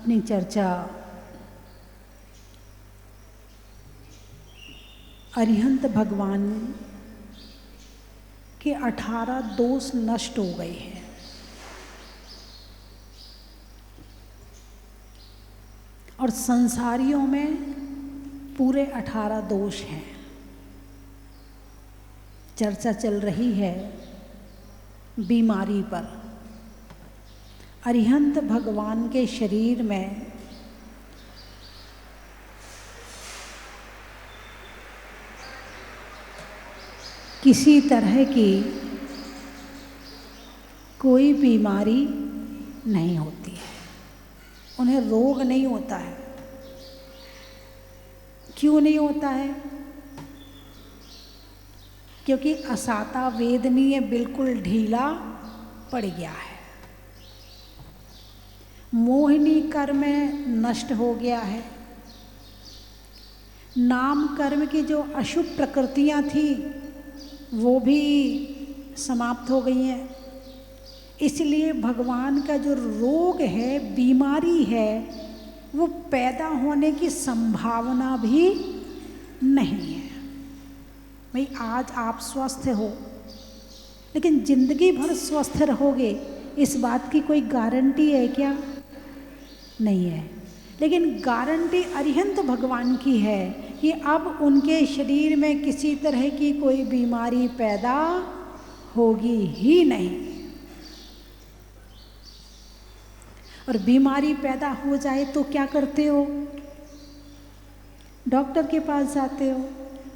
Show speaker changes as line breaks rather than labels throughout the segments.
अपनी चर्चा अरिहंत भगवान के 18 दोष नष्ट हो गए हैं। और संसारियों में पूरे 18 दोष हैं। चर्चा चल रही है बीमारी पर। अरिहंत भगवान के शरीर में किसी तरह की कोई बीमारी नहीं होती है, उन्हें रोग नहीं होता है। क्यों नहीं होता है? क्योंकि असाता वेदनीय बिल्कुल ढीला पड़ गया है। मोहिनी कर्म नष्ट हो गया है। नाम कर्म की जो अशुभ प्रकृतियां थी वो भी समाप्त हो गई हैं। इसलिए भगवान का जो रोग है, बीमारी है, वो पैदा होने की संभावना भी नहीं है। भाई आज आप स्वस्थ हो, लेकिन जिंदगी भर स्वस्थ रहोगे इस बात की कोई गारंटी है क्या? नहीं है। लेकिन गारंटी अरिहंत भगवान की है कि अब उनके शरीर में किसी तरह की कोई बीमारी पैदा होगी ही नहीं। और बीमारी पैदा हो जाए तो क्या करते हो? डॉक्टर के पास जाते हो,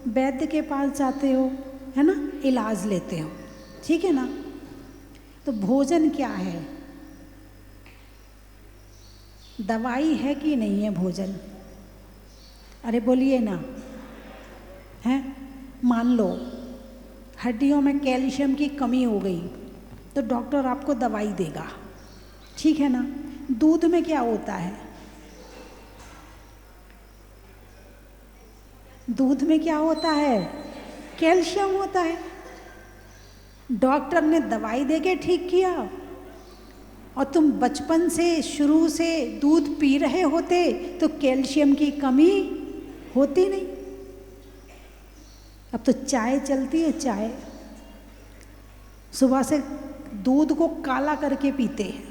वैद्य के पास जाते हो, है ना, इलाज लेते हो, ठीक है ना। तो भोजन क्या है? दवाई है कि नहीं है भोजन? अरे बोलिए ना, है? मान लो हड्डियों में कैल्शियम की कमी हो गई तो डॉक्टर आपको दवाई देगा, ठीक है ना। दूध में क्या होता है? दूध में क्या होता है? कैल्शियम होता है। डॉक्टर ने दवाई देके ठीक किया और तुम बचपन से शुरू से दूध पी रहे होते तो कैल्शियम की कमी होती नहीं। अब तो चाय चलती है, चाय सुबह से दूध को काला करके पीते हैं।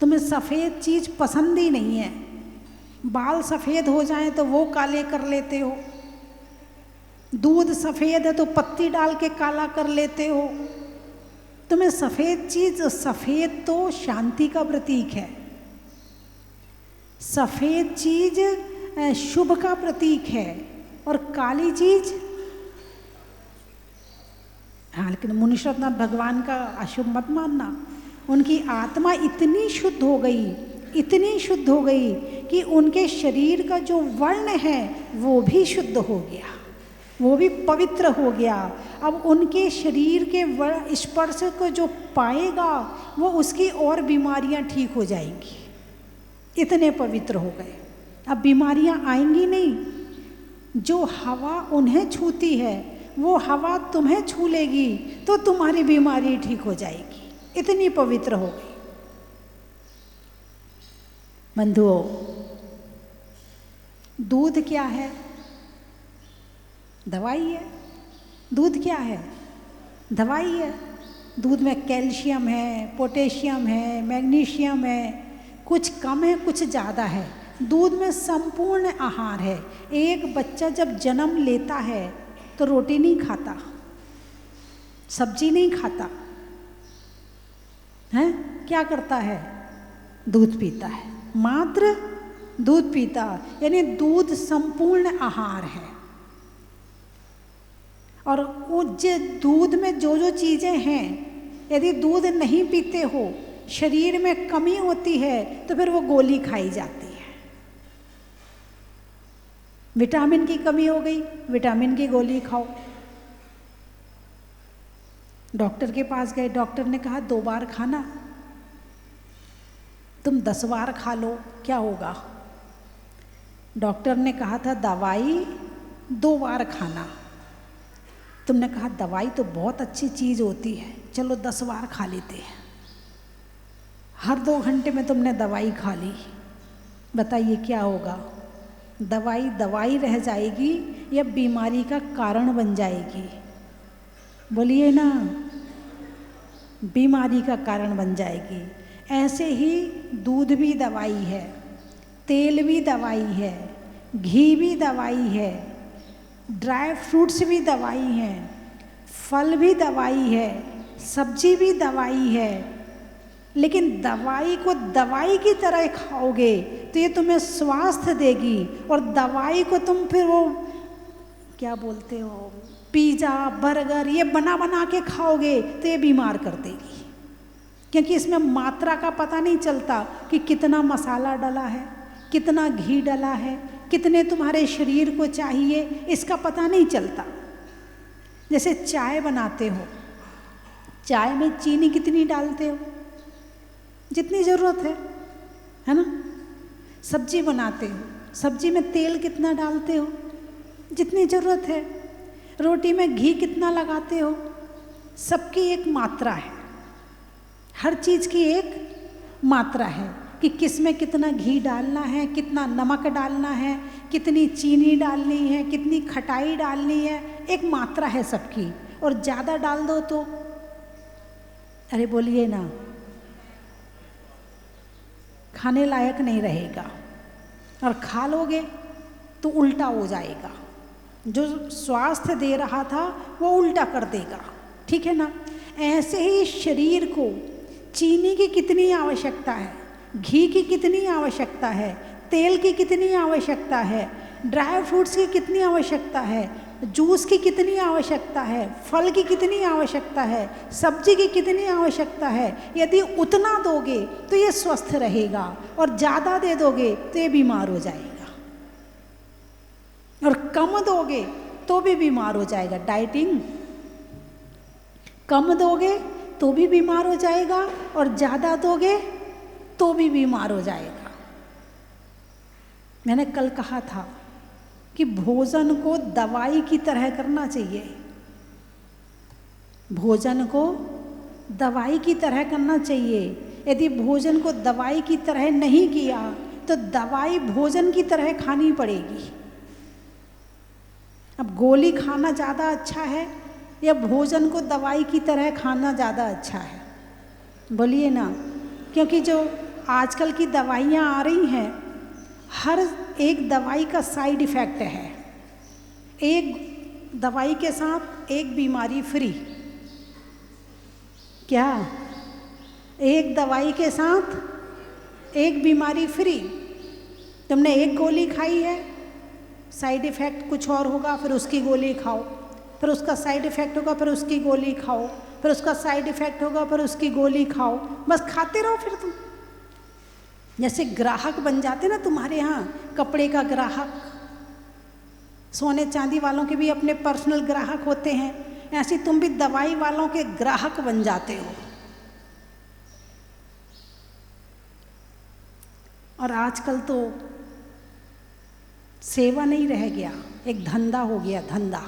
तुम्हें सफ़ेद चीज़ पसंद ही नहीं है, बाल सफ़ेद हो जाएं तो वो काले कर लेते हो। दूध सफ़ेद है तो पत्ती डाल के काला कर लेते हो। तुम्हें सफ़ेद चीज़, सफ़ेद तो शांति का प्रतीक है, सफ़ेद चीज़ शुभ का प्रतीक है, और काली चीज़, हाँ, लेकिन मुनीश्वरनाथ भगवान का अशुभ मत मानना। उनकी आत्मा इतनी शुद्ध हो गई, इतनी शुद्ध हो गई कि उनके शरीर का जो वर्ण है वो भी शुद्ध हो गया, वो भी पवित्र हो गया। अब उनके शरीर के स्पर्श को जो पाएगा वो उसकी और बीमारियां ठीक हो जाएंगी, इतने पवित्र हो गए। अब बीमारियां आएंगी नहीं। जो हवा उन्हें छूती है वो हवा तुम्हें छू लेगी तो तुम्हारी बीमारी ठीक हो जाएगी, इतनी पवित्र हो गई। बंधुओं, दूध क्या है? दवाई है। दूध क्या है? दवाई है। दूध में कैल्शियम है, पोटेशियम है, मैग्नीशियम है, कुछ कम है कुछ ज़्यादा है। दूध में संपूर्ण आहार है। एक बच्चा जब जन्म लेता है तो रोटी नहीं खाता, सब्जी नहीं खाता, है? क्या करता है? दूध पीता है, मात्र दूध पीता। यानी दूध संपूर्ण आहार है। और दूध में जो जो चीज़ें हैं, यदि दूध नहीं पीते हो, शरीर में कमी होती है तो फिर वो गोली खाई जाती है। विटामिन की कमी हो गई, विटामिन की गोली खाओ। डॉक्टर के पास गए, डॉक्टर ने कहा 2 बार खाना, तुम 10 बार खा लो, क्या होगा? डॉक्टर ने कहा था दवाई 2 बार खाना, तुमने कहा दवाई तो बहुत अच्छी चीज़ होती है, चलो 10 बार खा लेते हैं। हर 2 घंटे में तुमने दवाई खा ली, बताइए क्या होगा? दवाई दवाई रह जाएगी या बीमारी का कारण बन जाएगी? बोलिए ना, बीमारी का कारण बन जाएगी। ऐसे ही दूध भी दवाई है, तेल भी दवाई है, घी भी दवाई है, ड्राई फ्रूट्स भी दवाई है, फल भी दवाई है, सब्जी भी दवाई है। लेकिन दवाई को दवाई की तरह खाओगे तो ये तुम्हें स्वास्थ्य देगी, और दवाई को तुम फिर वो क्या बोलते हो, पिज़्ज़ा बर्गर ये बना बना के खाओगे तो ये बीमार कर देगी, क्योंकि इसमें मात्रा का पता नहीं चलता कि कितना मसाला डला है, कितना घी डला है, कितने तुम्हारे शरीर को चाहिए, इसका पता नहीं चलता। जैसे चाय बनाते हो, चाय में चीनी कितनी डालते हो? जितनी ज़रूरत है ना। सब्जी बनाते हो, सब्जी में तेल कितना डालते हो? जितनी ज़रूरत है। रोटी में घी कितना लगाते हो? सबकी एक मात्रा है, हर चीज़ की एक मात्रा है कि किस में कितना घी डालना है, कितना नमक डालना है, कितनी चीनी डालनी है, कितनी खटाई डालनी है, एक मात्रा है सबकी। और ज़्यादा डाल दो तो अरे बोलिए ना, खाने लायक नहीं रहेगा, और खा लोगे तो उल्टा हो जाएगा। जो स्वास्थ्य दे रहा था वो उल्टा कर देगा, ठीक है ना। ऐसे ही शरीर को चीनी की कितनी आवश्यकता है, घी की कितनी आवश्यकता है, तेल की कितनी आवश्यकता है, ड्राई फ्रूट्स की कितनी आवश्यकता है, जूस की कितनी आवश्यकता है, फल की कितनी आवश्यकता है, सब्जी की कितनी आवश्यकता है। यदि उतना दोगे तो ये स्वस्थ रहेगा, और ज़्यादा दे दोगे तो ये बीमार हो जाएगा, और कम दोगे तो भी बीमार हो जाएगा। डाइटिंग कम दोगे तो भी बीमार हो जाएगा, और ज़्यादा दोगे तो भी बीमार हो जाएगा। मैंने कल कहा था कि भोजन को दवाई की तरह करना चाहिए, भोजन को दवाई की तरह करना चाहिए। यदि भोजन को दवाई की तरह नहीं किया तो दवाई भोजन की तरह खानी पड़ेगी। अब गोली खाना ज़्यादा अच्छा है या भोजन को दवाई की तरह खाना ज़्यादा अच्छा है? बोलिए ना, क्योंकि जो आजकल की दवाइयाँ आ रही हैं, हर एक दवाई का साइड इफ़ेक्ट है। एक दवाई के साथ एक बीमारी फ्री। क्या? एक दवाई के साथ एक बीमारी फ्री। तुमने एक गोली खाई है, साइड इफ़ेक्ट कुछ और होगा, फिर उसकी गोली खाओ, फिर उसका साइड इफ़ेक्ट होगा, फिर उसकी गोली खाओ, फिर उसका साइड इफ़ेक्ट होगा, फिर उसकी गोली खाओ। बस खाते रहो। फिर तुम जैसे ग्राहक बन जाते ना, तुम्हारे यहाँ कपड़े का ग्राहक, सोने चांदी वालों के भी अपने पर्सनल ग्राहक होते हैं, ऐसे तुम भी दवाई वालों के ग्राहक बन जाते हो। और आजकल तो सेवा नहीं रह गया, एक धंधा हो गया, धंधा।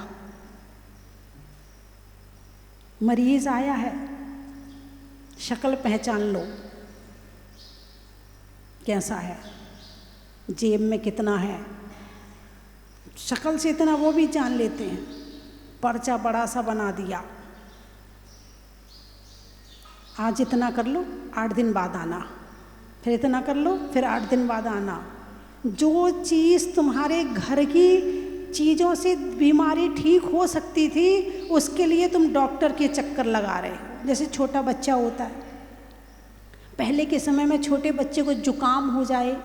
मरीज आया है, शक्ल पहचान लो कैसा है, जेब में कितना है, शक्ल से इतना वो भी जान लेते हैं। पर्चा बड़ा सा बना दिया, आज इतना कर लो 8 दिन बाद आना, फिर इतना कर लो फिर 8 दिन बाद आना। जो चीज़ तुम्हारे घर की चीज़ों से बीमारी ठीक हो सकती थी, उसके लिए तुम डॉक्टर के चक्कर लगा रहे हो। जैसे छोटा बच्चा होता है, पहले के समय में छोटे बच्चे को जुकाम हो जाए,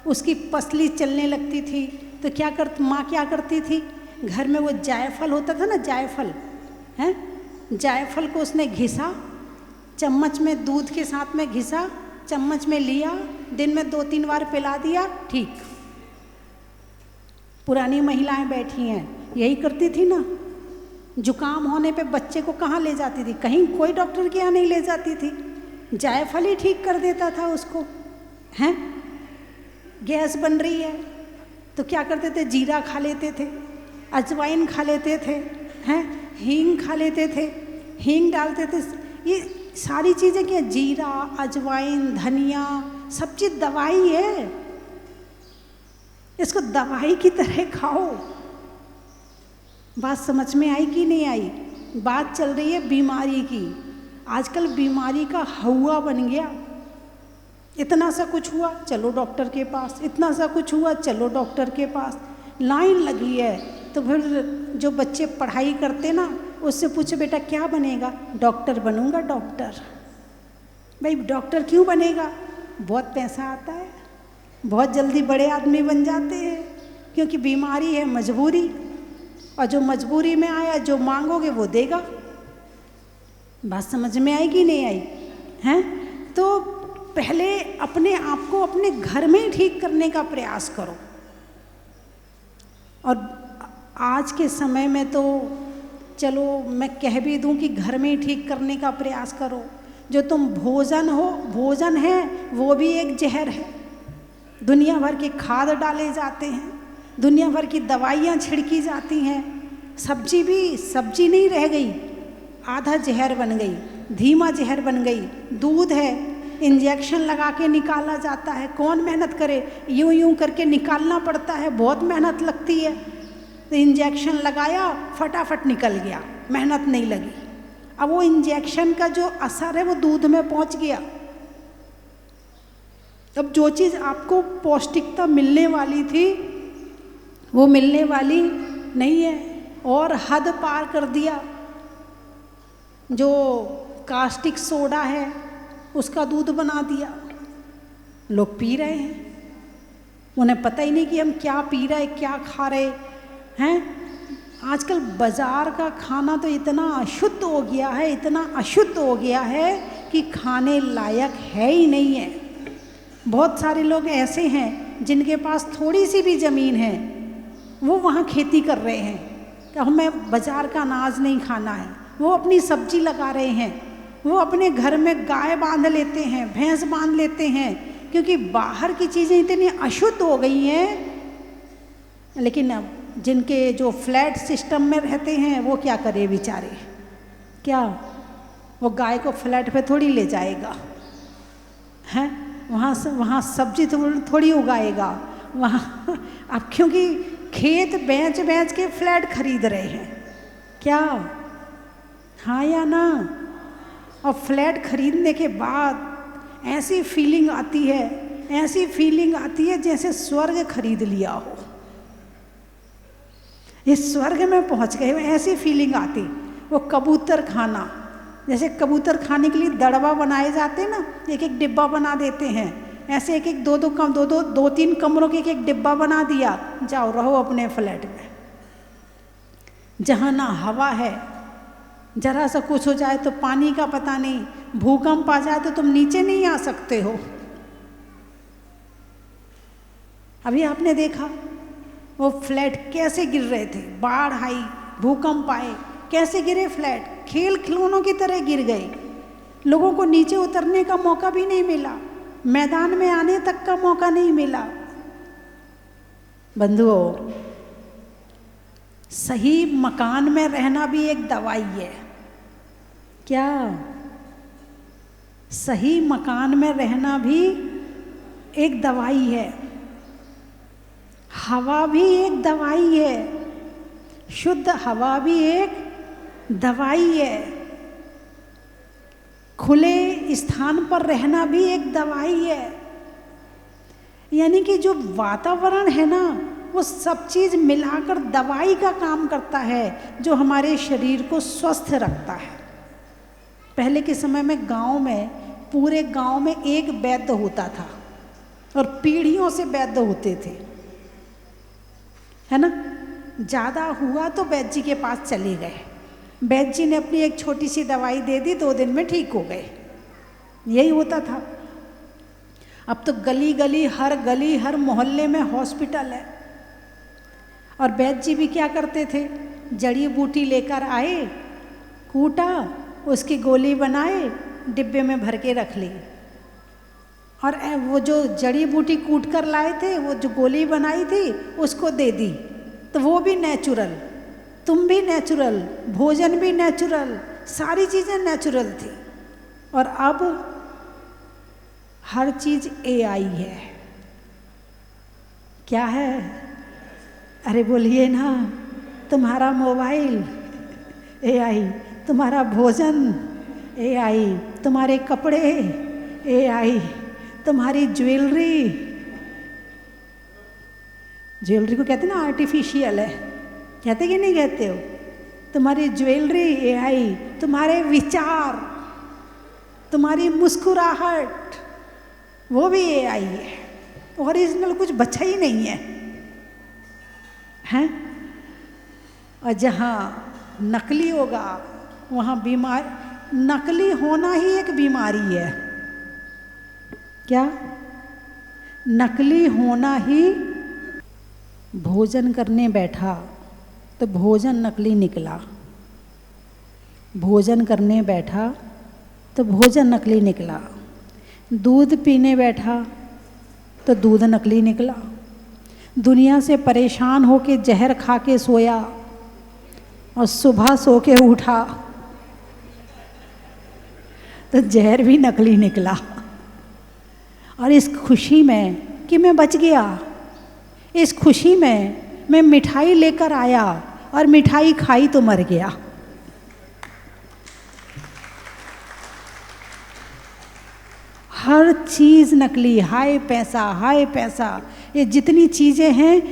उसकी पसली चलने लगती थी, तो माँ क्या करती थी, घर में वो जायफल होता था ना, जायफल है, जायफल को उसने घिसा, चम्मच में दूध के साथ में घिसा, चम्मच में लिया, दिन में 2-3 बार पिला दिया, ठीक। पुरानी महिलाएं बैठी हैं, यही करती थी ना। जुकाम होने पे बच्चे को कहाँ ले जाती थी? कहीं कोई डॉक्टर के यहाँ नहीं ले जाती थी, जायफल ही ठीक कर देता था उसको। हैं, गैस बन रही है तो क्या करते थे, जीरा खा लेते थे, अजवाइन खा लेते थे, हैं, हींग खा लेते थे, हींग डालते थे। ये सारी चीज़ें क्या, जीरा, अजवाइन, धनिया, सब चीज़ दवाई है। इसको दवाई की तरह खाओ। बात समझ में आई कि नहीं आई? बात चल रही है बीमारी की। आजकल बीमारी का हवा बन गया। इतना सा कुछ हुआ चलो डॉक्टर के पास, इतना सा कुछ हुआ चलो डॉक्टर के पास, लाइन लगी है। तो फिर जो बच्चे पढ़ाई करते ना, उससे पूछो बेटा क्या बनेगा? डॉक्टर बनूंगा डॉक्टर। भाई डॉक्टर क्यों बनेगा? बहुत पैसा आता है, बहुत जल्दी बड़े आदमी बन जाते हैं, क्योंकि बीमारी है, मजबूरी। और जो मजबूरी में आया, जो मांगोगे वो देगा। बात समझ में आई कि नहीं आई? हैं? तो पहले अपने आप को अपने घर में ही ठीक करने का प्रयास करो। और आज के समय में तो चलो मैं कह भी दूं कि घर में ही ठीक करने का प्रयास करो। जो तुम भोजन है वो भी एक जहर है। दुनिया भर के खाद डाले जाते हैं, दुनिया भर की दवाइयाँ छिड़की जाती हैं। सब्जी भी सब्जी नहीं रह गई, आधा जहर बन गई, धीमा जहर बन गई। दूध है, इंजेक्शन लगा के निकाला जाता है। कौन मेहनत करे? यूं यूं करके निकालना पड़ता है, बहुत मेहनत लगती है। तो इंजेक्शन लगाया, फटाफट निकल गया, मेहनत नहीं लगी। अब वो इंजेक्शन का जो असर है वो दूध में पहुंच गया। अब जो चीज़ आपको पौष्टिकता मिलने वाली थी वो मिलने वाली नहीं है, और हद पार कर दिया। जो कास्टिक सोडा है उसका दूध बना दिया, लोग पी रहे हैं। उन्हें पता ही नहीं कि हम क्या पी रहे, क्या खा रहे हैं। आजकल बाजार का खाना तो इतना अशुद्ध हो गया है, इतना अशुद्ध हो गया है कि खाने लायक है ही नहीं है। बहुत सारे लोग ऐसे हैं जिनके पास थोड़ी सी भी ज़मीन है, वो वहाँ खेती कर रहे हैं कि हमें बाजार का अनाज नहीं खाना है। वो अपनी सब्जी लगा रहे हैं, वो अपने घर में गाय बांध लेते हैं, भैंस बांध लेते हैं, क्योंकि बाहर की चीज़ें इतनी अशुद्ध हो गई हैं। लेकिन अब जिनके जो फ्लैट सिस्टम में रहते हैं वो क्या करे बेचारे? क्या वो गाय को फ्लैट पे थोड़ी ले जाएगा? हैं? वहाँ सब्जी थोड़ी उगाएगा वहाँ। अब क्योंकि खेत बेच के फ्लैट खरीद रहे हैं, क्या? हाँ या ना? और फ्लैट खरीदने के बाद ऐसी फीलिंग आती है, ऐसी फीलिंग आती है जैसे स्वर्ग खरीद लिया हो, इस स्वर्ग में पहुंच गए, ऐसी फीलिंग आती। वो कबूतर खाना, जैसे कबूतर खाने के लिए दड़बा बनाए जाते ना, एक एक डिब्बा बना देते हैं, ऐसे एक एक दो तीन कमरों के एक डिब्बा बना दिया, जाओ रहो अपने फ्लैट में। जहाँ ना हवा है, जरा सा कुछ हो जाए तो पानी का पता नहीं, भूकंप आ जाए तो तुम नीचे नहीं आ सकते हो। अभी आपने देखा वो फ्लैट कैसे गिर रहे थे, बाढ़ आई, भूकंप आए, कैसे गिरे फ्लैट, खेल खिलौनों की तरह गिर गए। लोगों को नीचे उतरने का मौका भी नहीं मिला, मैदान में आने तक का मौका नहीं मिला। बंधुओं, सही मकान में रहना भी एक दवाई है। क्या? सही मकान में रहना भी एक दवाई है। हवा भी एक दवाई है, शुद्ध हवा भी एक दवाई है। खुले स्थान पर रहना भी एक दवाई है। यानी कि जो वातावरण है ना, वो सब चीज़ मिलाकर दवाई का काम करता है, जो हमारे शरीर को स्वस्थ रखता है। पहले के समय में गांव में, पूरे गांव में एक वैद्य होता था और पीढ़ियों से वैद्य होते थे, है ना। ज़्यादा हुआ तो वैद्य जी के पास चले गए, वैद्य जी ने अपनी एक छोटी सी दवाई दे दी, 2 दिन में ठीक हो गए। यही होता था। अब तो गली हर मोहल्ले में हॉस्पिटल है। और वैद्य जी भी क्या करते थे, जड़ी बूटी लेकर आए, कूटा, उसकी गोली बनाए, डिब्बे में भर के रख ली। और वो जो जड़ी बूटी कूट कर लाए थे, वो जो गोली बनाई थी, उसको दे दी। तो वो भी नेचुरल, तुम भी नेचुरल, भोजन भी नेचुरल, सारी चीज़ें नेचुरल थी। और अब हर चीज एआई है। क्या है? अरे बोलिए ना, तुम्हारा मोबाइल एआई, तुम्हारा भोजन एआई, तुम्हारे कपड़े एआई, तुम्हारी ज्वेलरी को कहते ना आर्टिफिशियल है, कहते कि नहीं कहते हो? तुम्हारी ज्वेलरी एआई, तुम्हारे विचार, तुम्हारी मुस्कुराहट, वो भी एआई है। ओरिजिनल कुछ बचा ही नहीं है, हैं? और जहाँ नकली होगा वहाँ नकली होना ही एक बीमारी है। क्या? नकली होना ही। भोजन करने बैठा तो भोजन नकली निकला, भोजन करने बैठा तो भोजन नकली निकला, दूध पीने बैठा तो दूध नकली निकला, दुनिया से परेशान होके जहर खा के सोया और सुबह सो के उठा तो जहर भी नकली निकला। और इस खुशी में कि मैं बच गया, इस खुशी में मैं मिठाई लेकर आया और मिठाई खाई तो मर गया। हर चीज़ नकली, हाय पैसा, ये जितनी चीज़ें हैं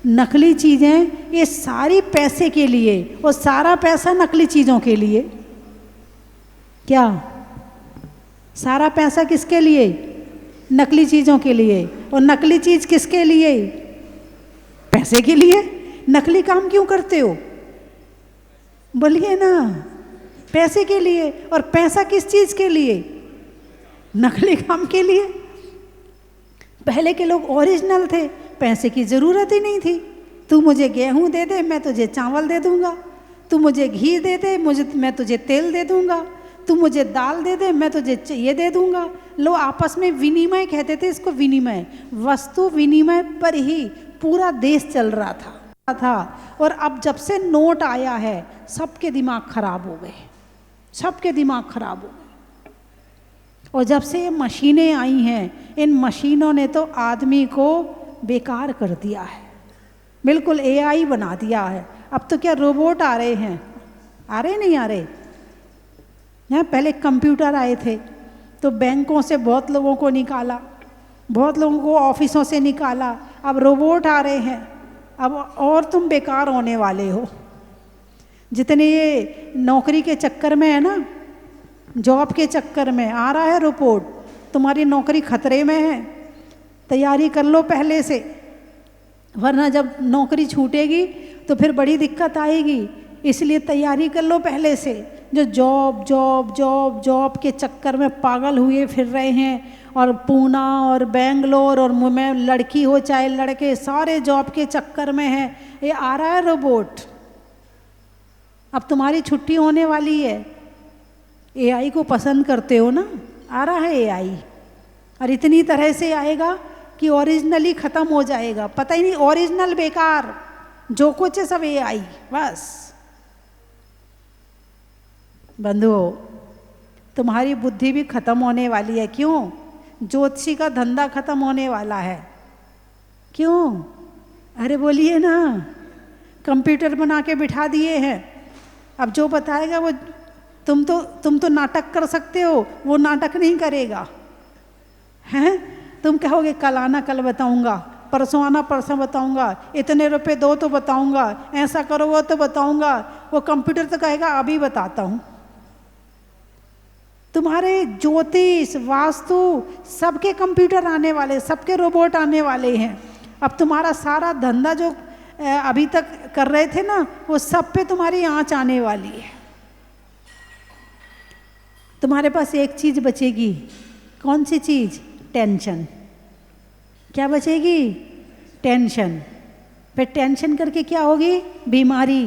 नकली चीज़ें, ये सारी पैसे के लिए, और सारा पैसा नकली चीज़ों के लिए। क्या? सारा पैसा किसके लिए? नकली चीज़ों के लिए। और नकली चीज़ किसके लिए? पैसे के लिए। नकली काम क्यों करते हो? बोलिए ना, पैसे के लिए। और पैसा किस चीज़ के लिए? नकली काम के लिए। पहले के लोग ओरिजिनल थे, पैसे की ज़रूरत ही नहीं थी। तू मुझे गेहूं दे दे, मैं तुझे चावल दे दूंगा। तू मुझे घी दे दे, मैं तुझे तेल दे दूंगा। तू मुझे दाल दे दे, मैं तुझे ये दे दूंगा। लोग आपस में विनिमय कहते थे इसको, विनिमय, वस्तु विनिमय पर ही पूरा देश चल रहा था। और अब जब से नोट आया है सबके दिमाग खराब हो गए, सबके दिमाग खराब हो गए। और जब से ये मशीनें आई हैं, इन मशीनों ने तो आदमी को बेकार कर दिया है, बिल्कुल एआई बना दिया है। अब तो क्या रोबोट आ रहे हैं, आ रहे नहीं आ रहे? यहाँ पहले कंप्यूटर आए थे तो बैंकों से बहुत लोगों को निकाला, बहुत लोगों को ऑफिसों से निकाला। अब रोबोट आ रहे हैं, अब और तुम बेकार होने वाले हो। जितने ये नौकरी के चक्कर में है ना, जॉब के चक्कर में आ रहा है रोबोट, तुम्हारी नौकरी खतरे में है। तैयारी कर लो पहले से, वरना जब नौकरी छूटेगी तो फिर बड़ी दिक्कत आएगी। इसलिए तैयारी कर लो पहले से। जो जॉब के चक्कर में पागल हुए फिर रहे हैं, और पूना और बेंगलोर और में लड़की हो चाहे लड़के, सारे जॉब के चक्कर में हैं। ये आ रहा है रोबोट। अब तुम्हारी छुट्टी होने वाली है। एआई को पसंद करते हो ना, आ रहा है एआई, और इतनी तरह से आएगा कि ओरिजिनली ख़त्म हो जाएगा। पता ही नहीं, ओरिजिनल बेकार, जो कुछ है सब एआई बस। बंधुओं, तुम्हारी बुद्धि भी खत्म होने वाली है। क्यों? ज्योतिषी का धंधा खत्म होने वाला है। क्यों? अरे बोलिए ना, कंप्यूटर बना के बिठा दिए हैं। अब जो बताएगा वो, तुम तो नाटक कर सकते हो, वो नाटक नहीं करेगा। हैं? तुम कहोगे कल आना कल बताऊंगा, परसों आना परसों बताऊंगा, इतने रुपए दो तो बताऊंगा, ऐसा करो वो तो बताऊंगा। वो कंप्यूटर तो कहेगा अभी बताता हूँ। तुम्हारे ज्योतिष, वास्तु, सबके कंप्यूटर आने वाले, सबके रोबोट आने वाले हैं। अब तुम्हारा सारा धंधा जो अभी तक कर रहे थे ना, वो सब पे तुम्हारी आंच आने वाली है। तुम्हारे पास एक चीज बचेगी। कौन सी चीज? टेंशन। क्या बचेगी? टेंशन। फिर टेंशन करके क्या होगी? बीमारी।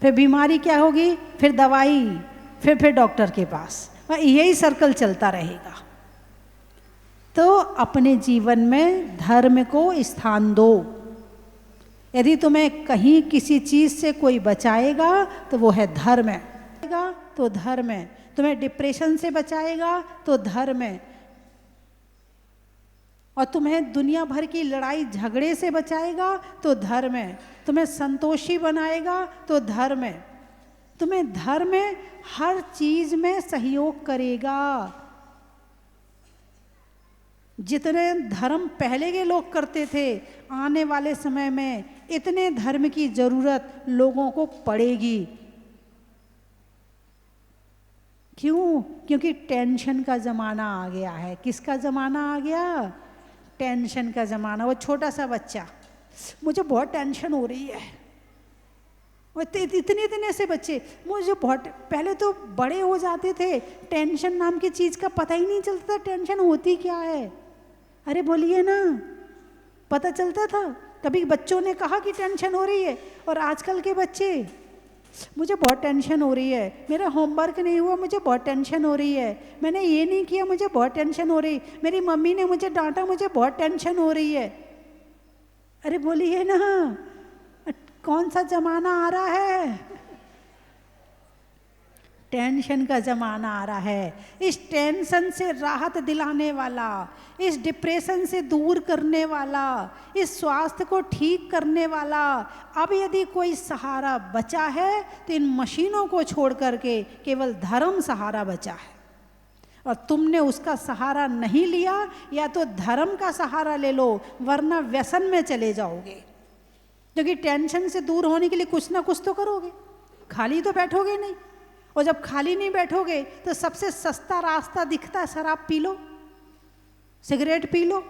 फिर बीमारी क्या होगी? फिर दवाई, फिर डॉक्टर के पास। यही सर्कल चलता रहेगा। तो अपने जीवन में धर्म को स्थान दो। यदि तुम्हें कहीं किसी चीज से कोई बचाएगा तो वो है धर्म। तो धर्म है। तुम्हें डिप्रेशन से बचाएगा तो धर्म है, और तुम्हें दुनिया भर की लड़ाई झगड़े से बचाएगा तो धर्म है, तुम्हें संतोषी बनाएगा तो धर्म है, तुम्हें धर्म हर चीज में सहयोग करेगा। जितने धर्म पहले के लोग करते थे, आने वाले समय में इतने धर्म की जरूरत लोगों को पड़ेगी। क्यों? क्योंकि टेंशन का जमाना आ गया है। किसका जमाना आ गया? टेंशन का जमाना। वो छोटा सा बच्चा, मुझे बहुत टेंशन हो रही है, इतने इतने से बच्चे, मुझे बहुत, पहले तो बड़े हो जाते थे, टेंशन नाम की चीज का पता ही नहीं चलता था टेंशन होती क्या है। अरे बोलिए ना, पता चलता था? कभी बच्चों ने कहा कि टेंशन हो रही है? और आजकल के बच्चे, मुझे बहुत टेंशन हो रही है, मेरा होमवर्क नहीं हुआ, मुझे बहुत टेंशन हो रही है, मैंने ये नहीं किया, मुझे बहुत टेंशन हो रही, मेरी मम्मी ने मुझे डांटा, मुझे बहुत टेंशन हो रही है। अरे बोलिए ना, कौन सा जमाना आ रहा है? टेंशन का जमाना आ रहा है। इस टेंशन से राहत दिलाने वाला, इस डिप्रेशन से दूर करने वाला, इस स्वास्थ्य को ठीक करने वाला अब यदि कोई सहारा बचा है तो इन मशीनों को छोड़ करके केवल धर्म सहारा बचा है। और तुमने उसका सहारा नहीं लिया, या तो धर्म का सहारा ले लो, वरना व्यसन में चले जाओगे। क्योंकि टेंशन से दूर होने के लिए कुछ ना कुछ तो करोगे, खाली तो बैठोगे नहीं। और जब खाली नहीं बैठोगे तो सबसे सस्ता रास्ता दिखता है, शराब P low, cigarette P low,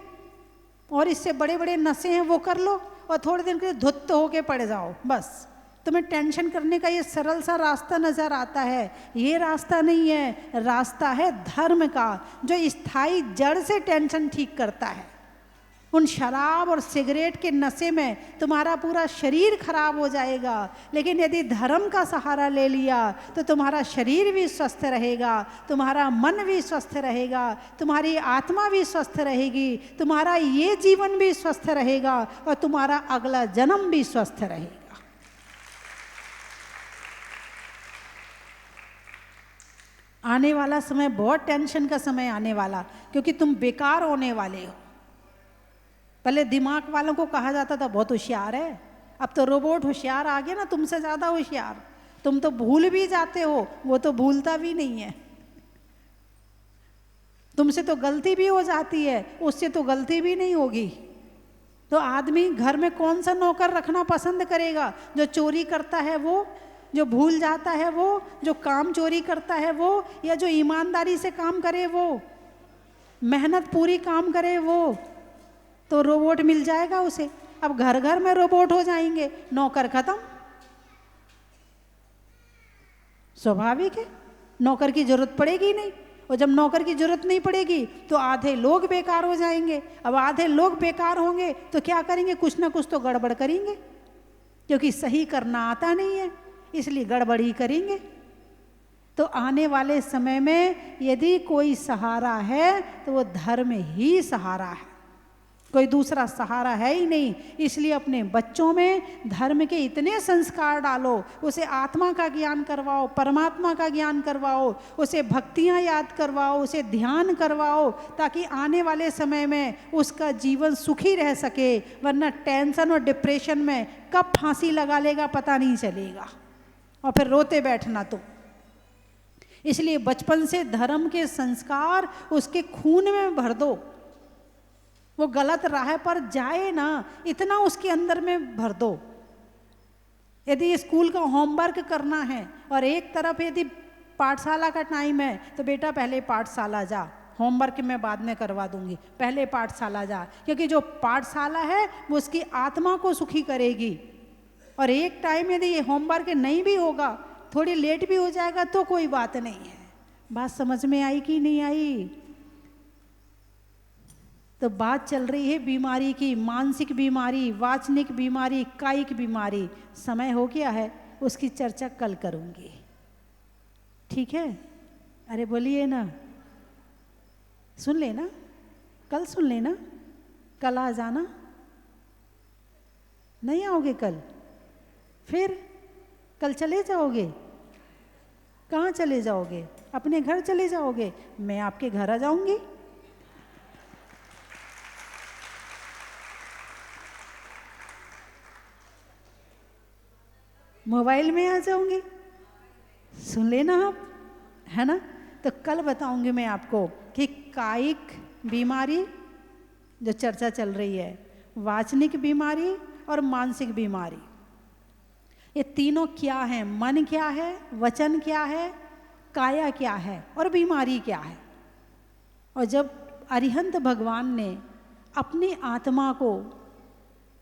और इससे बड़े बड़े नशे हैं वो कर लो, और थोड़े दिन के लिए धुत होके पड़ जाओ। बस तुम्हें टेंशन करने का ये सरल सा रास्ता नजर आता है। ये रास्ता नहीं है, रास्ता है धर्म का, जो स्थायी जड़ से टेंशन ठीक करता है। उन शराब और सिगरेट के नशे में तुम्हारा पूरा शरीर खराब हो जाएगा, लेकिन यदि धर्म का सहारा ले लिया तो तुम्हारा शरीर भी स्वस्थ रहेगा, तुम्हारा मन भी स्वस्थ रहेगा, तुम्हारी आत्मा भी स्वस्थ रहेगी, तुम्हारा ये जीवन भी स्वस्थ रहेगा, और तुम्हारा अगला जन्म भी स्वस्थ रहेगा। आने वाला समय बहुत टेंशन का समय आने वाला, क्योंकि तुम बेकार होने वाले हो। पहले दिमाग वालों को कहा जाता था बहुत होशियार है, अब तो रोबोट होशियार आ गया ना, तुमसे ज़्यादा होशियार। तुम तो भूल भी जाते हो, वो तो भूलता भी नहीं है। तुमसे तो गलती भी हो जाती है, उससे तो गलती भी नहीं होगी। तो आदमी घर में कौन सा नौकर रखना पसंद करेगा? जो चोरी करता है वो, जो भूल जाता है वो, जो काम चोरी करता है वो, या जो ईमानदारी से काम करे वो, मेहनत पूरी काम करे वो? तो रोबोट मिल जाएगा उसे। अब घर घर में रोबोट हो जाएंगे, नौकर खत्म। स्वाभाविक है, नौकर की जरूरत पड़ेगी नहीं। और जब नौकर की जरूरत नहीं पड़ेगी तो आधे लोग बेकार हो जाएंगे। अब आधे लोग बेकार होंगे तो क्या करेंगे? कुछ ना कुछ तो गड़बड़ करेंगे, क्योंकि सही करना आता नहीं है, इसलिए गड़बड़ ही करेंगे। तो आने वाले समय में यदि कोई सहारा है तो वो धर्म ही सहारा है, कोई दूसरा सहारा है ही नहीं। इसलिए अपने बच्चों में धर्म के इतने संस्कार डालो, उसे आत्मा का ज्ञान करवाओ, परमात्मा का ज्ञान करवाओ, उसे भक्तियाँ याद करवाओ, उसे ध्यान करवाओ, ताकि आने वाले समय में उसका जीवन सुखी रह सके। वरना टेंशन और डिप्रेशन में कब फांसी लगा लेगा पता नहीं चलेगा, और फिर रोते बैठना। तो इसलिए बचपन से धर्म के संस्कार उसके खून में भर दो। वो गलत राह पर जाए ना, इतना उसके अंदर में भर दो। यदि स्कूल का होमवर्क करना है और एक तरफ यदि पाठशाला का टाइम है, तो बेटा पहले पाठशाला जा, होमवर्क मैं बाद में करवा दूंगी, पहले पाठशाला जा। क्योंकि जो पाठशाला है वो उसकी आत्मा को सुखी करेगी। और एक टाइम यदि ये होमवर्क नहीं भी होगा, थोड़ी लेट भी हो जाएगा तो कोई बात नहीं है। बात समझ में आई कि नहीं आई? तो बात चल रही है बीमारी की, मानसिक बीमारी, वाचनिक बीमारी, कायिक बीमारी। समय हो गया है, उसकी चर्चा कल करूंगी, ठीक है? अरे बोलिए ना, सुन लेना, कल सुन लेना, कल आ जाना। नहीं आओगे कल? फिर कल चले जाओगे? कहाँ चले जाओगे? अपने घर चले जाओगे, मैं आपके घर आ जाऊंगी। मोबाइल में आ जाऊंगी, सुन लेना आप, है ना। तो कल बताऊंगी मैं आपको कि कायिक बीमारी जो चर्चा चल रही है, वाचनिक बीमारी और मानसिक बीमारी, ये तीनों क्या है, मन क्या है, वचन क्या है, काया क्या है और बीमारी क्या है। और जब अरिहंत भगवान ने अपनी आत्मा को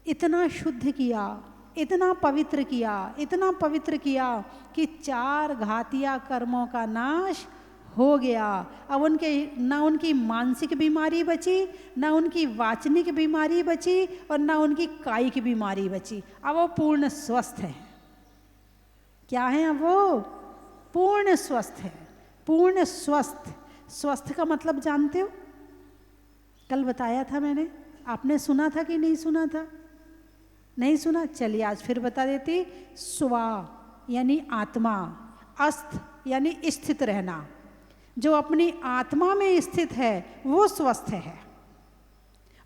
इतना शुद्ध किया, इतना पवित्र किया, इतना पवित्र किया कि 4 घातिया कर्मों का नाश हो गया। अब उनके ना उनकी मानसिक बीमारी बची, ना उनकी वाचनिक बीमारी बची और ना उनकी कायिक बीमारी बची। अब वो पूर्ण स्वस्थ है। क्या है अब वो? पूर्ण स्वस्थ है, पूर्ण स्वस्थ। स्वस्थ का मतलब जानते हो? कल बताया था मैंने, आपने सुना था कि नहीं सुना था? नहीं सुना? चलिए आज फिर बता देती। स्वा यानी आत्मा, अस्थ यानी स्थित रहना। जो अपनी आत्मा में स्थित है वो स्वस्थ है,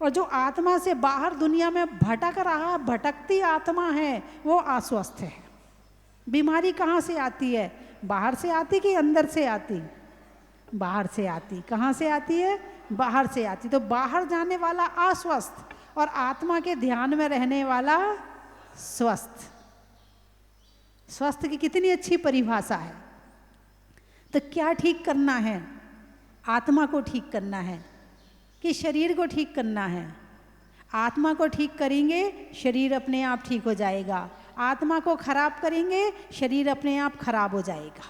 और जो आत्मा से बाहर दुनिया में भटक रहा, भटकती आत्मा है, वो अस्वस्थ है। बीमारी कहाँ से आती है? बाहर से आती कि अंदर से आती? बाहर से आती। कहाँ से आती है? बाहर से आती। तो बाहर जाने वाला अस्वस्थ और आत्मा के ध्यान में रहने वाला स्वस्थ। स्वस्थ की कितनी अच्छी परिभाषा है। तो क्या ठीक करना है? आत्मा को ठीक करना है कि शरीर को ठीक करना है? आत्मा को ठीक करेंगे, शरीर अपने आप ठीक हो जाएगा। आत्मा को खराब करेंगे, शरीर अपने आप खराब हो जाएगा।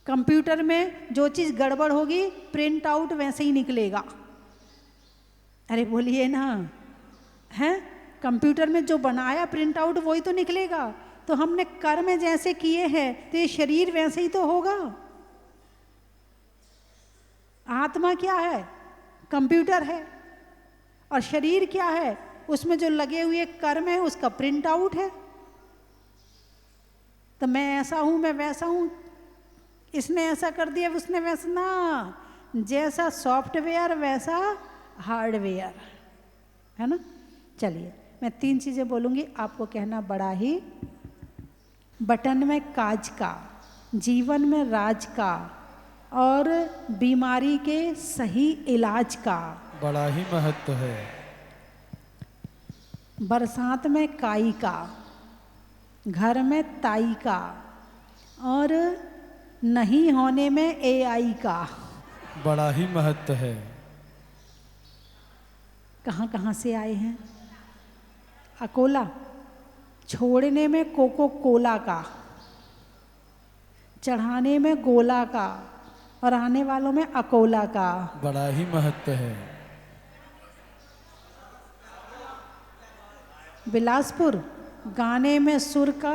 कंप्यूटर में जो चीज़ गड़बड़ होगी, प्रिंट आउट वैसे ही निकलेगा। अरे बोलिए ना, हैं? कंप्यूटर में जो बनाया प्रिंट आउट वही तो निकलेगा। तो हमने कर्म जैसे किए हैं तो ये शरीर वैसे ही तो होगा। आत्मा क्या है? कंप्यूटर है। और शरीर क्या है? उसमें जो लगे हुए कर्म है उसका प्रिंट आउट है। तो मैं ऐसा हूं, मैं वैसा हूं, इसने ऐसा कर दिया, उसने वैसा ना। जैसा सॉफ्टवेयर वैसा हार्डवेयर, है ना। चलिए मैं 3 चीजें बोलूंगी, आपको कहना बड़ा ही। बटन में काज का, जीवन में राज का और बीमारी के सही इलाज का
बड़ा ही महत्व है।
बरसात में काई का, घर में ताई का और नहीं होने में एआई का
बड़ा ही महत्व है।
कहाँ कहाँ से आए हैं? अकोला। छोड़ने में कोको कोला का, चढ़ाने में गोला का और आने वालों में अकोला का।
बड़ा ही महत्व है।
बिलासपुर। गाने में सुर का,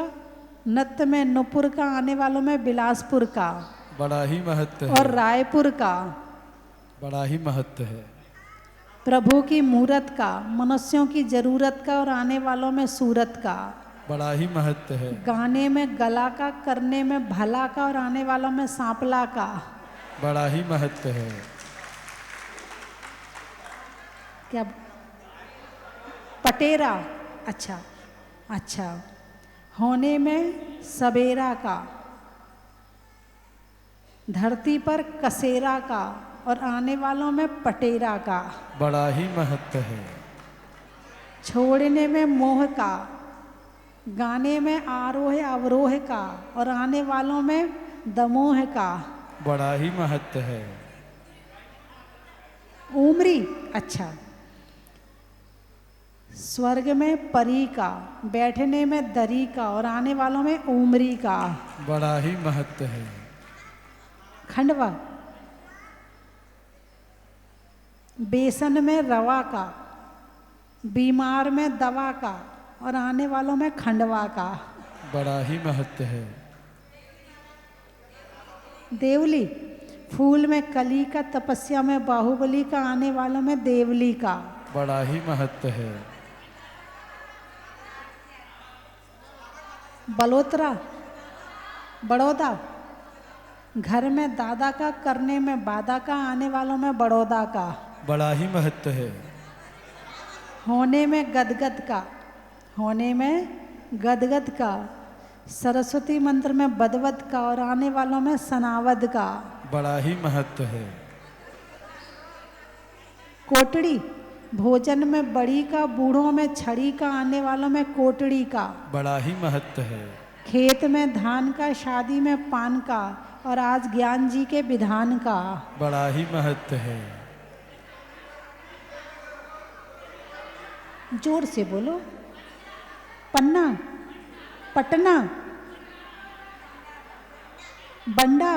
नृत्य में नुपुर का, आने वालों में बिलासपुर का।
बड़ा ही महत्व है।
और रायपुर का।
बड़ा ही महत्व है।
प्रभु की मूरत का, मनुष्यों की जरूरत का और आने वालों में सूरत का।
बड़ा ही महत्व है।
गाने में गला का, करने में भला का और आने वालों में सांपला का।
बड़ा ही महत्व है।
क्या? पटेरा। अच्छा अच्छा। होने में सवेरा का, धरती पर कसेरा का और आने वालों में पटेरा का।
बड़ा ही महत्व है।
छोड़ने में मोह का, गाने में आरोह अवरोह का और आने वालों में दमोह का।
बड़ा ही महत्व है।
उमरी। अच्छा। स्वर्ग में परी का, बैठने में दरी का और आने वालों में उमरी का।
बड़ा ही महत्व है।
खंडवा। बेसन में रवा का, बीमार में दवा का और आने वालों में खंडवा का।
बड़ा ही महत्व है।
देवली। फूल में कली का, तपस्या में बाहुबली का, आने वालों में देवली का।
बड़ा ही महत्व है।
बलोत्रा। बड़ौदा। घर में दादा का, करने में बादा का, आने वालों में बड़ौदा का,
बड़ा ही महत्व है।
होने में गदगद का, होने में गदगद का, सरस्वती मंत्र में बदवद का और आने वालों में सनावद का,
बड़ा ही महत्व है।
कोटड़ी, भोजन में बड़ी का, बूढ़ों में छड़ी का, आने वालों में कोटड़ी का,
बड़ा ही महत्व है।
खेत में धान का, शादी में पान का और आज ज्ञान जी के विधान का,
बड़ा ही महत्व है।
जोर से बोलो। पन्ना, पटना, बंडा,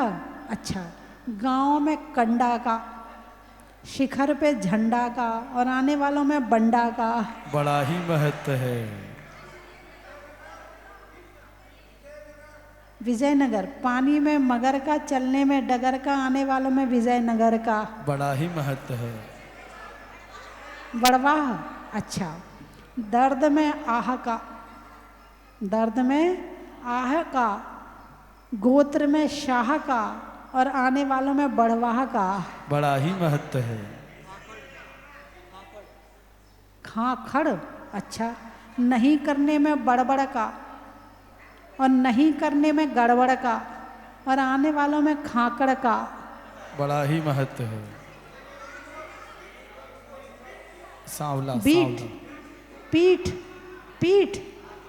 अच्छा, गांव में कंडा का, शिखर पे झंडा का और आने वालों में बंडा का,
बड़ा ही महत्व है।
विजयनगर, पानी में मगर का, चलने में डगर का, आने वालों में विजयनगर का,
बड़ा ही महत्व है।
बड़वाह, अच्छा, दर्द में आह का, दर्द में आह का, गोत्र में शाह का और आने वालों में बड़वाह का,
बड़ा ही महत्व है।
खाखड़, अच्छा, नहीं करने में बड़बड़ का और नहीं करने में गड़बड़ का और आने वालों में खाकड़ का,
बड़ा ही महत्व है। सांवला,
बीट,
सांवला,
पीठ, पीठ,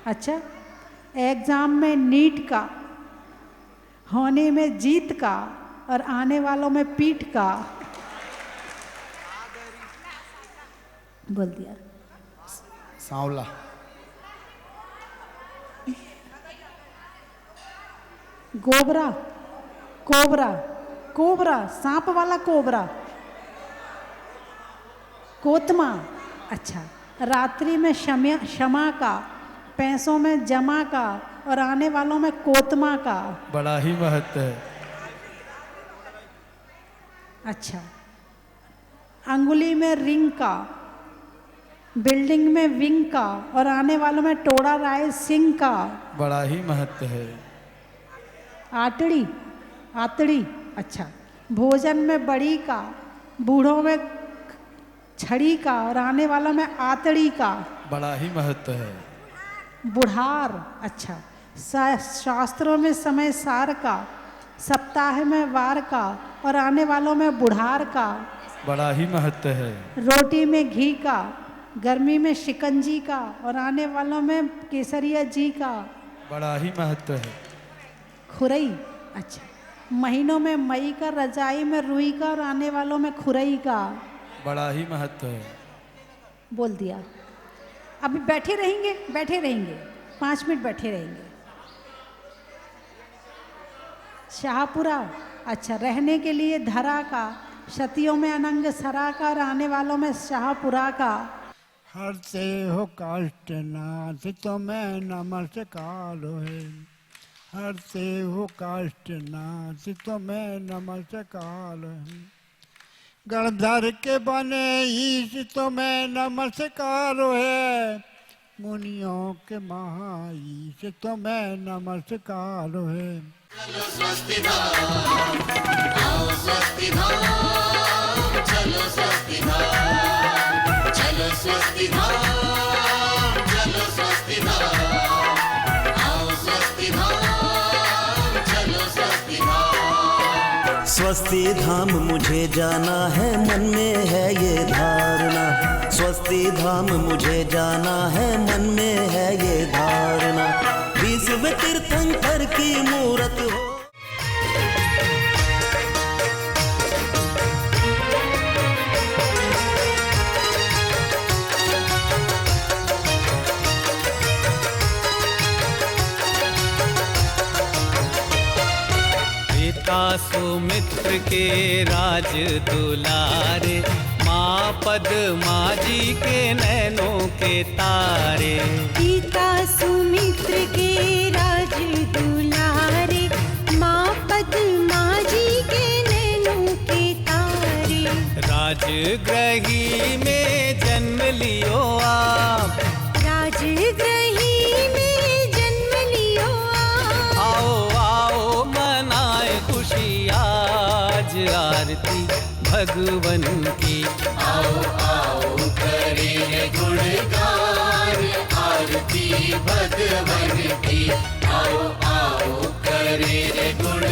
अच्छा, एग्जाम में नीट का, होने में जीत का और आने वालों में पीठ का, बोल दिया।
सांवला,
गोबरा, कोबरा, कोबरा, सांप वाला कोबरा, कोतमा, अच्छा, रात्रि में क्षमा का, पैसों में जमा का और आने वालों में कोतमा का,
बड़ा ही महत्व है।
अच्छा, अंगुली में रिंग का, बिल्डिंग में विंग का और आने वालों में टोड़ा राय सिंह का,
बड़ा ही महत्व है।
आटड़ी, आतड़ी, अच्छा, भोजन में बड़ी का, बूढ़ों में छड़ी का और आने वालों में आतड़ी का,
बड़ा ही महत्व है।
बुढ़ार, अच्छा, शास्त्रों में समय सार का, सप्ताह में वार का और आने वालों में बुढ़ार का,
बड़ा ही महत्व है।
रोटी में घी का, गर्मी में शिकंजी का और आने वालों में केसरिया जी का,
बड़ा ही महत्व है।
खुरई, अच्छा, महीनों में मई का, रजाई में रुई का और आने वालों में खुरई का,
बड़ा ही महत्व है।
बोल दिया। अभी बैठे रहेंगे, बैठे रहेंगे, 5 मिनट बैठे रहेंगे। शाहपुरा, अच्छा, रहने के लिए धरा का, शतियों में अनंग सरा का और आने वालों में शाहपुरा का,
हरते हो काष्ट नाथ तुम्हें नमस्कार है, हरते हो काष्ट नाथ तुम्हें नमस्कार है, गणधर के बने ईश तुम्हें नमस्कार है, मुनियों के महाईश तुम्हें नमस्कार है।
चलो स्वस्ति धाम, आओ स्वस्ति धाम, चलो स्वस्ति धाम, चलो स्वस्ति धाम, चलो स्वस्ति धाम, आओ स्वस्ति धाम, चलो स्वस्ति धाम।
स्वस्ति धाम मुझे जाना है, मन में है ये धारणा, स्वस्ति धाम मुझे जाना है, मन में है ये धारणा, विश्व तीर्थंकर की मूरत हो।
पिता सुमित्र के राज दुलारे, माँ पद्मा जी के नैनों के तारे,
पिता सुमित्र के राज दुलारे, माँ पद्मा जी के नैनों के तारे,
राजगृही में जन्म लियो आप,
राजगृही में जन्म लियो आप,
आओ आओ मनाए खुशी भगवन की।
आओ आओ करे रे गुणगान, आरती भगवन की। आओ आओ करे रे गुण